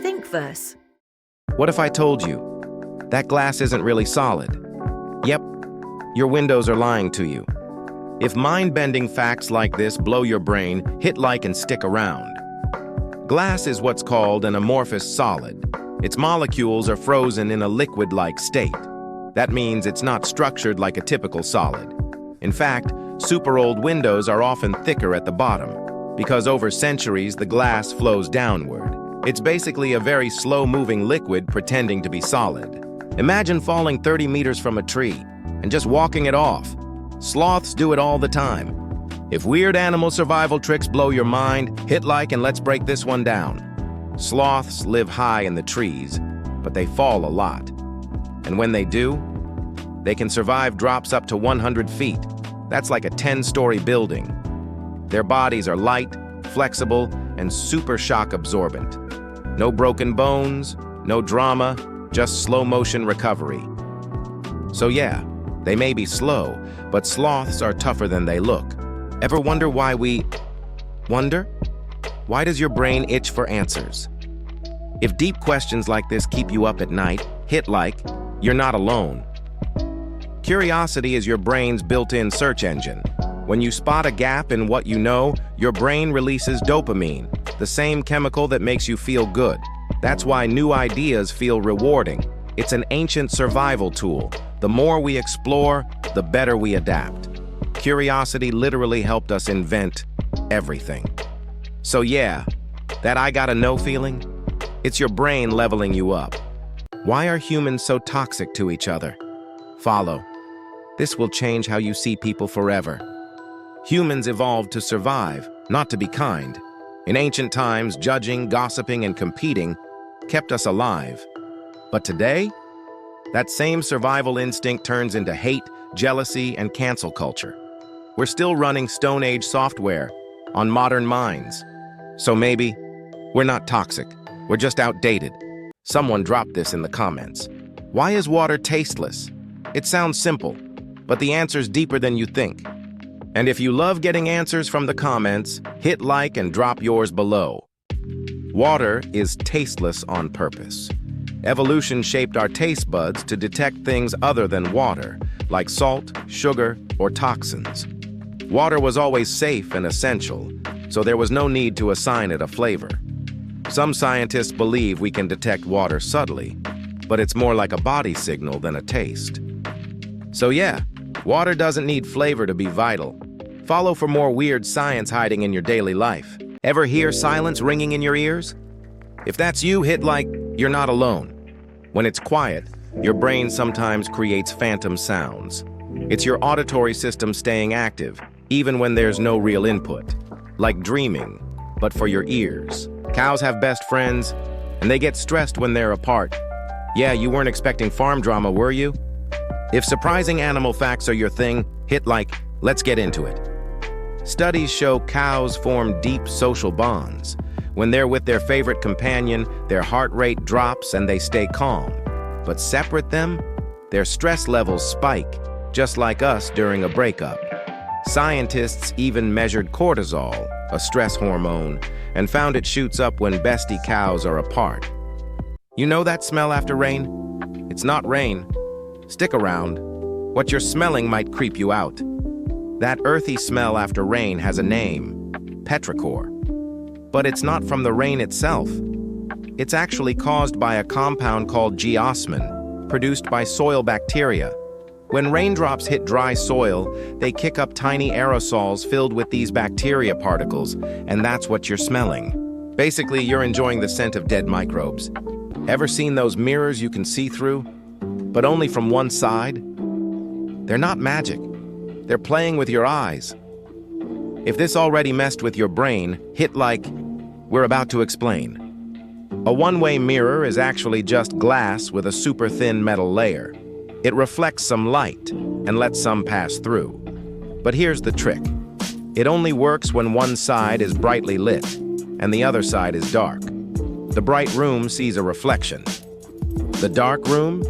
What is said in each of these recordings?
Thinkverse. What if I told you that glass isn't really solid? Yep, your windows are lying to you. If mind-bending facts like this blow your brain, hit like and stick around. Glass is what's called an amorphous solid. Its molecules are frozen in a liquid-like state. That means it's not structured like a typical solid. In fact, super-old windows are often thicker at the bottom, because over centuries the glass flows downward. It's basically a very slow-moving liquid pretending to be solid. Imagine falling 30 meters from a tree and just walking it off. Sloths do it all the time. If weird animal survival tricks blow your mind, hit like and let's break this one down. Sloths live high in the trees, but they fall a lot. And when they do, they can survive drops up to 100 feet. That's like a 10-story building. Their bodies are light, flexible, and super shock absorbent. No broken bones, no drama, just slow-motion recovery. So yeah, they may be slow, but sloths are tougher than they look. Ever wonder why we wonder? Why does your brain itch for answers? If deep questions like this keep you up at night, hit like. You're not alone. Curiosity is your brain's built-in search engine. When you spot a gap in what you know, your brain releases dopamine, the same chemical that makes you feel good. That's why new ideas feel rewarding. It's an ancient survival tool. The more we explore, the better we adapt. Curiosity literally helped us invent everything. So yeah, that I gotta know feeling? It's your brain leveling you up. Why are humans so toxic to each other? Follow. This will change how you see people forever. Humans evolved to survive, not to be kind. In ancient times, judging, gossiping, and competing kept us alive. But today, that same survival instinct turns into hate, jealousy, and cancel culture. We're still running Stone Age software on modern minds. So maybe we're not toxic, we're just outdated. Someone dropped this in the comments. Why is water tasteless? It sounds simple, but the answer's deeper than you think. And if you love getting answers from the comments, hit like and drop yours below. Water is tasteless on purpose. Evolution shaped our taste buds to detect things other than water, like salt, sugar, or toxins. Water was always safe and essential, so there was no need to assign it a flavor. Some scientists believe we can detect water subtly, but it's more like a body signal than a taste. So yeah, water doesn't need flavor to be vital. Follow for more weird science hiding in your daily life. Ever hear silence ringing in your ears? If that's you, hit like. You're not alone. When it's quiet, your brain sometimes creates phantom sounds. It's your auditory system staying active, even when there's no real input. Like dreaming, but for your ears. Cows have best friends, and they get stressed when they're apart. Yeah, you weren't expecting farm drama, were you? If surprising animal facts are your thing, hit like. Let's get into it. Studies show cows form deep social bonds. When they're with their favorite companion, their heart rate drops and they stay calm. But separate them, their stress levels spike, just like us during a breakup. Scientists even measured cortisol, a stress hormone, and found it shoots up when bestie cows are apart. You know that smell after rain? It's not rain. Stick around. What you're smelling might creep you out. That earthy smell after rain has a name, petrichor. But it's not from the rain itself. It's actually caused by a compound called geosmin, produced by soil bacteria. When raindrops hit dry soil, they kick up tiny aerosols filled with these bacteria particles, and that's what you're smelling. Basically, you're enjoying the scent of dead microbes. Ever seen those mirrors you can see through, but only from one side? They're not magic. They're playing with your eyes. If this already messed with your brain, hit like. We're about to explain. A one-way mirror is actually just glass with a super thin metal layer. It reflects some light and lets some pass through. But here's the trick. It only works when one side is brightly lit and the other side is dark. The bright room sees a reflection. The dark room,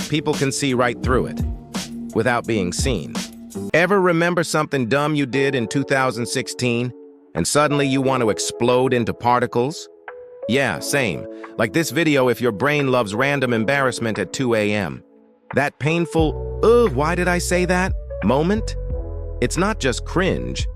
people can see right through it without being seen. Ever remember something dumb you did in 2016 and suddenly you want to explode into particles? Yeah, same. Like this video if your brain loves random embarrassment at 2 a.m. That painful, why did I say that? Moment? It's not just cringe,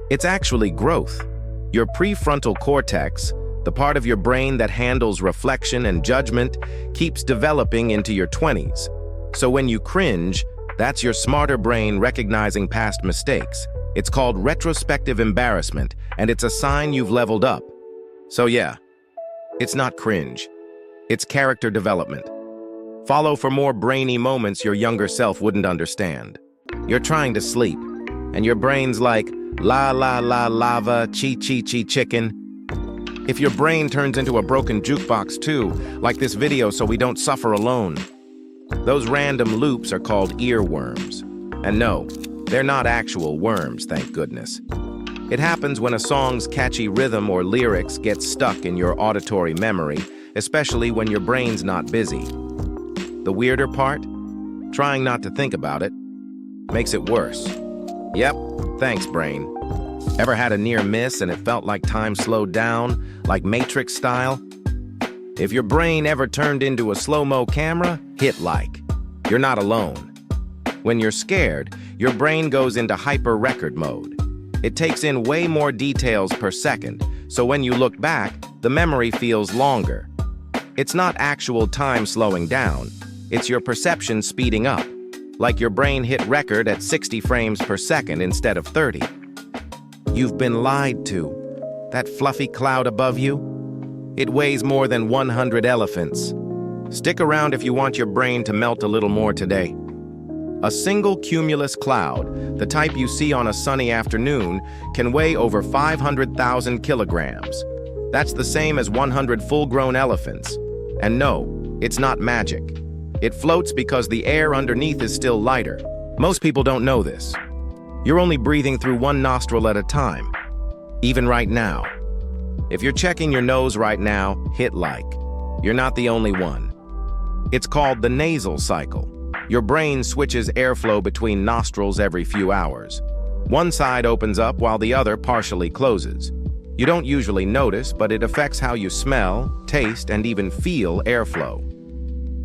it's actually growth. Your prefrontal cortex, the part of your brain that handles reflection and judgment, keeps developing into your 20s. So when you cringe, that's your smarter brain recognizing past mistakes. It's called retrospective embarrassment, and it's a sign you've leveled up. So yeah, it's not cringe. It's character development. Follow for more brainy moments your younger self wouldn't understand. You're trying to sleep, and your brain's like, la la la lava, chi chi chi chicken. If your brain turns into a broken jukebox too, like this video so we don't suffer alone. Those random loops are called earworms. And no, they're not actual worms, thank goodness. It happens when a song's catchy rhythm or lyrics get stuck in your auditory memory, especially when your brain's not busy. The weirder part? Trying not to think about it makes it worse. Yep, thanks, brain. Ever had a near miss and it felt like time slowed down, like Matrix style? If your brain ever turned into a slow-mo camera, hit like. You're not alone. When you're scared, your brain goes into hyper-record mode. It takes in way more details per second, so when you look back, the memory feels longer. It's not actual time slowing down, it's your perception speeding up, like your brain hit record at 60 frames per second instead of 30. You've been lied to. That fluffy cloud above you? It weighs more than 100 elephants. Stick around if you want your brain to melt a little more today. A single cumulus cloud, the type you see on a sunny afternoon, can weigh over 500,000 kilograms. That's the same as 100 full-grown elephants. And no, it's not magic. It floats because the air underneath is still lighter. Most people don't know this. You're only breathing through one nostril at a time, even right now. If you're checking your nose right now, hit like. You're not the only one. It's called the nasal cycle. Your brain switches airflow between nostrils every few hours. One side opens up while the other partially closes. You don't usually notice, but it affects how you smell, taste, and even feel airflow.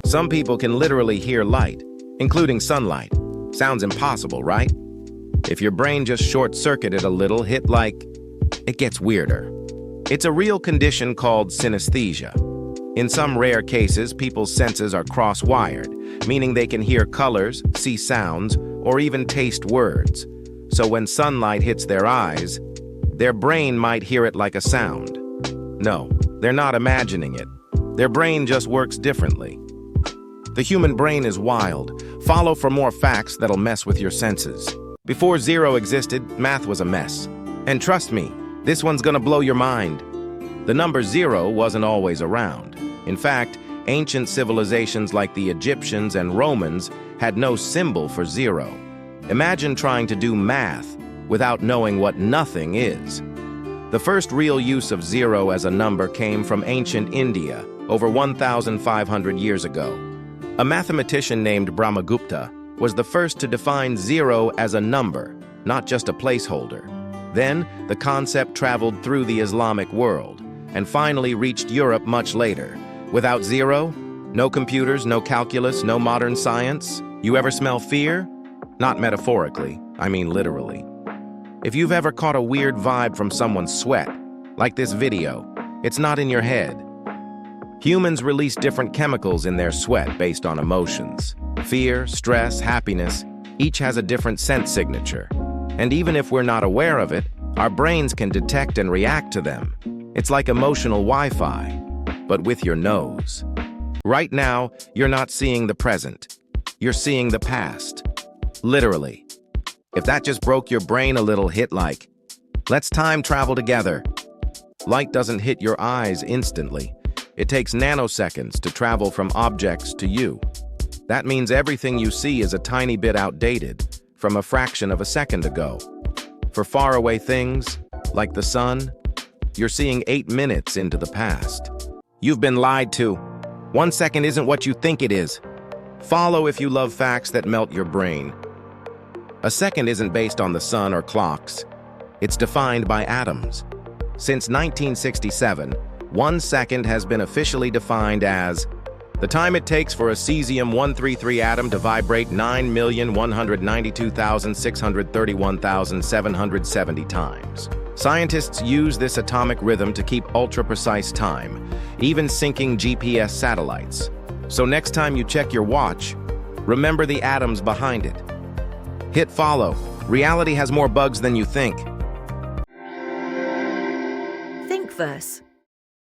Some people can literally hear light, including sunlight. Sounds impossible, right? If your brain just short-circuited a little, hit like, it gets weirder. It's a real condition called synesthesia. In some rare cases, people's senses are cross-wired, meaning they can hear colors, see sounds, or even taste words. So when sunlight hits their eyes, their brain might hear it like a sound. No, they're not imagining it. Their brain just works differently. The human brain is wild. Follow for more facts that'll mess with your senses. Before zero existed, math was a mess. And trust me, this one's gonna blow your mind. The number zero wasn't always around. In fact, ancient civilizations like the Egyptians and Romans had no symbol for zero. Imagine trying to do math without knowing what nothing is. The first real use of zero as a number came from ancient India, over 1,500 years ago. A mathematician named Brahmagupta was the first to define zero as a number, not just a placeholder. Then, the concept traveled through the Islamic world and finally reached Europe much later. Without zero, no computers, no calculus, no modern science. You ever smell fear? Not metaphorically, I mean literally. If you've ever caught a weird vibe from someone's sweat, like this video, it's not in your head. Humans release different chemicals in their sweat based on emotions. Fear, stress, happiness, each has a different scent signature. And even if we're not aware of it, our brains can detect and react to them. It's like emotional Wi-Fi, but with your nose. Right now, you're not seeing the present. You're seeing the past. Literally. If that just broke your brain a little, hit like. Let's time travel together. Light doesn't hit your eyes instantly. It takes nanoseconds to travel from objects to you. That means everything you see is a tiny bit outdated, from a fraction of a second ago. For faraway things, like the sun, you're seeing 8 minutes into the past. You've been lied to. 1 second isn't what you think it is. Follow if you love facts that melt your brain. A second isn't based on the sun or clocks. It's defined by atoms. Since 1967, 1 second has been officially defined as the time it takes for a cesium-133 atom to vibrate 9,192,631,770 times. Scientists use this atomic rhythm to keep ultra-precise time, even syncing GPS satellites. So next time you check your watch, remember the atoms behind it. Hit follow. Reality has more bugs than you think. Thinkverse.